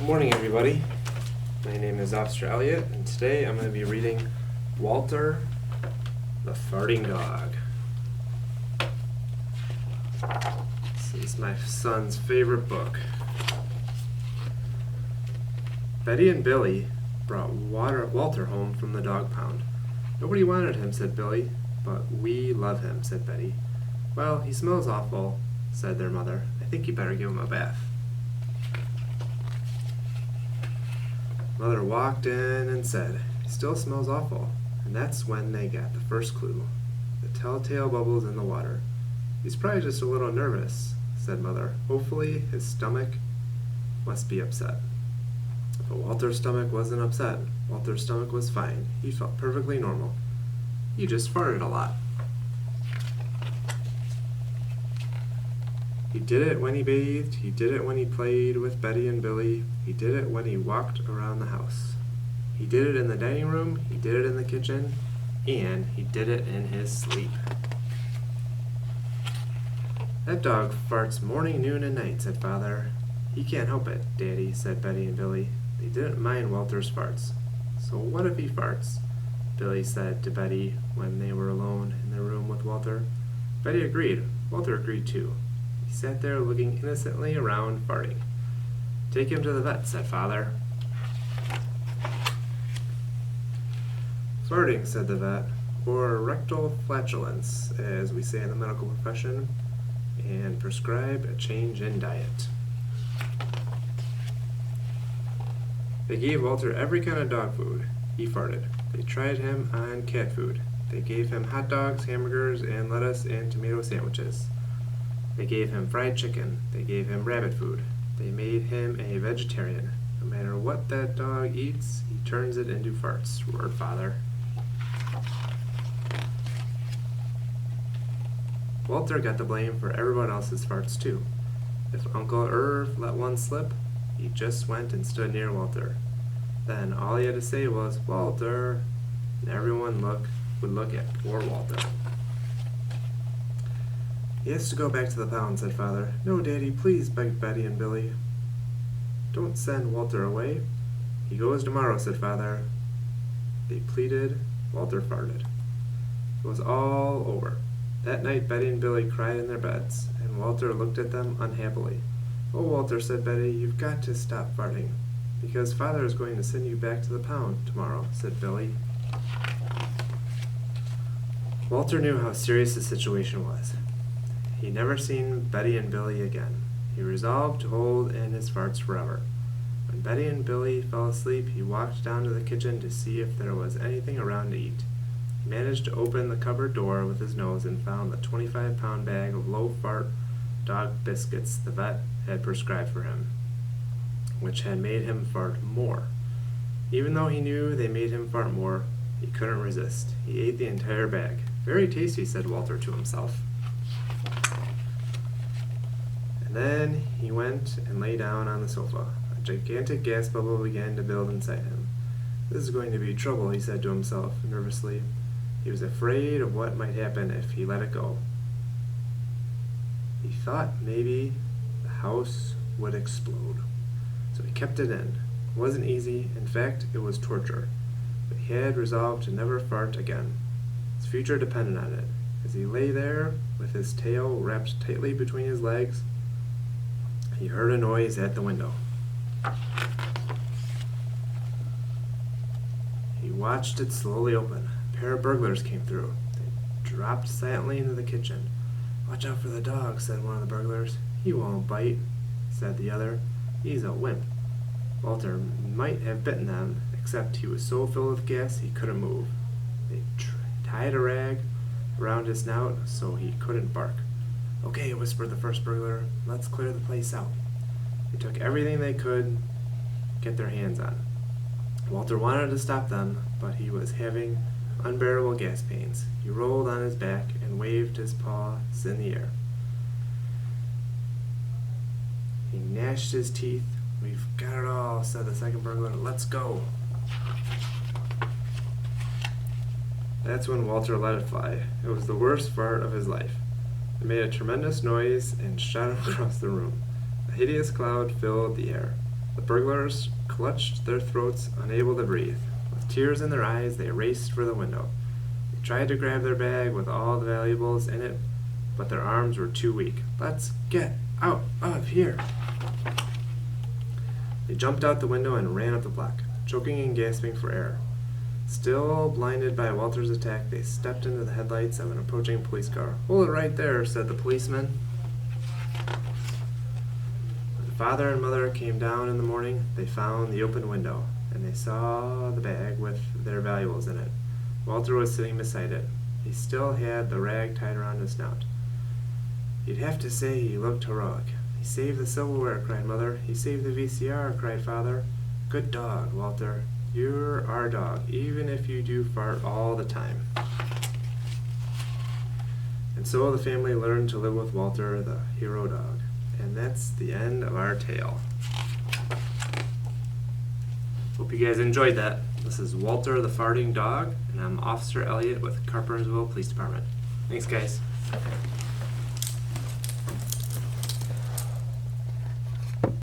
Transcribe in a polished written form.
morning, everybody. My name is Officer Elliot, and today I'm going to be reading Walter the Farting Dog. This is my son's favorite book. Betty and Billy brought Walter home from the dog pound. Nobody wanted him, said Billy, but we love him, said Betty. Well, he smells awful, said their mother. I think you better give him a bath. Mother walked in and said, "He still smells awful." And that's when they got the first clue, the telltale bubbles in the water. "He's probably just a little nervous," said Mother. "Hopefully his stomach must be upset." But Walter's stomach wasn't upset. Walter's stomach was fine. He felt perfectly normal. He just farted a lot. He did it when he bathed, he did it when he played with Betty and Billy, he did it when he walked around the house. He did it in the dining room, he did it in the kitchen, and he did it in his sleep. "That dog farts morning, noon, and night," said Father. "He can't help it, Daddy," said Betty and Billy. They didn't mind Walter's farts. "So what if he farts?" Billy said to Betty when they were alone in the room with Walter. Betty agreed. Walter agreed too. He sat there looking innocently around, farting. "Take him to the vet," said Father. "Farting," said the vet, or rectal flatulence, as we say in the medical profession, and prescribed a change in diet. They gave Walter every kind of dog food. He farted. They tried him on cat food. They gave him hot dogs, hamburgers, and lettuce and tomato sandwiches. They gave him fried chicken. They gave him rabbit food. They made him a vegetarian. No matter what that dog eats, he turns it into farts, roared Father. Walter got the blame for everyone else's farts too. If Uncle Irv let one slip, he just went and stood near Walter. Then all he had to say was, "Walter," and everyone would look at poor Walter. "He has to go back to the pound," said Father. "No, Daddy, please," begged Betty and Billy. "Don't send Walter away." "He goes tomorrow," said Father. They pleaded. Walter farted. It was all over. That night Betty and Billy cried in their beds, and Walter looked at them unhappily. "Oh, Walter," said Betty, "you've got to stop farting." "Because Father is going to send you back to the pound tomorrow," said Billy. Walter knew how serious the situation was. He'd never seen Betty and Billy again. He resolved to hold in his farts forever. When Betty and Billy fell asleep, he walked down to the kitchen to see if there was anything around to eat. He managed to open the cupboard door with his nose and found the 25-pound bag of low-fart dog biscuits the vet had prescribed for him, which had made him fart more. Even though he knew they made him fart more, he couldn't resist. He ate the entire bag. "Very tasty," said Walter to himself. Then he went and lay down on the sofa. A gigantic gas bubble began to build inside him. "This is going to be trouble," he said to himself nervously. He was afraid of what might happen if he let it go. He thought maybe the house would explode. So he kept it in. It wasn't easy. In fact, it was torture. But he had resolved to never fart again. His future depended on it. As he lay there, with his tail wrapped tightly between his legs, he heard a noise at the window. He watched it slowly open. A pair of burglars came through. They dropped silently into the kitchen. "Watch out for the dog," said one of the burglars. "He won't bite," said the other. "He's a wimp." Walter might have bitten them, except he was so filled with gas he couldn't move. They tied a rag around his snout so he couldn't bark. "Okay," whispered the first burglar, "let's clear the place out." They took everything they could get their hands on. Walter wanted to stop them, but he was having unbearable gas pains. He rolled on his back and waved his paws in the air. He gnashed his teeth. "We've got it all," said the second burglar. "Let's go." That's when Walter let it fly. It was the worst fart of his life. It made a tremendous noise and shot across the room. A hideous cloud filled the air. The burglars clutched their throats, unable to breathe. With tears in their eyes, they raced for the window. They tried to grab their bag with all the valuables in it, but their arms were too weak. "Let's get out of here!" They jumped out the window and ran up the block, choking and gasping for air. Still blinded by Walter's attack, they stepped into the headlights of an approaching police car. "Hold it right there," said the policeman. When father and mother came down in the morning, they found the open window, and they saw the bag with their valuables in it. Walter was sitting beside it. He still had the rag tied around his snout. "You'd have to say he looked heroic. He saved the silverware," cried mother. "He saved the VCR," cried father. "Good dog, Walter. You're our dog, even if you do fart all the time." And so the family learned to live with Walter, the hero dog. And that's the end of our tale. Hope you guys enjoyed that. This is Walter the Farting Dog, and I'm Officer Elliot with Carpentersville Police Department. Thanks, guys.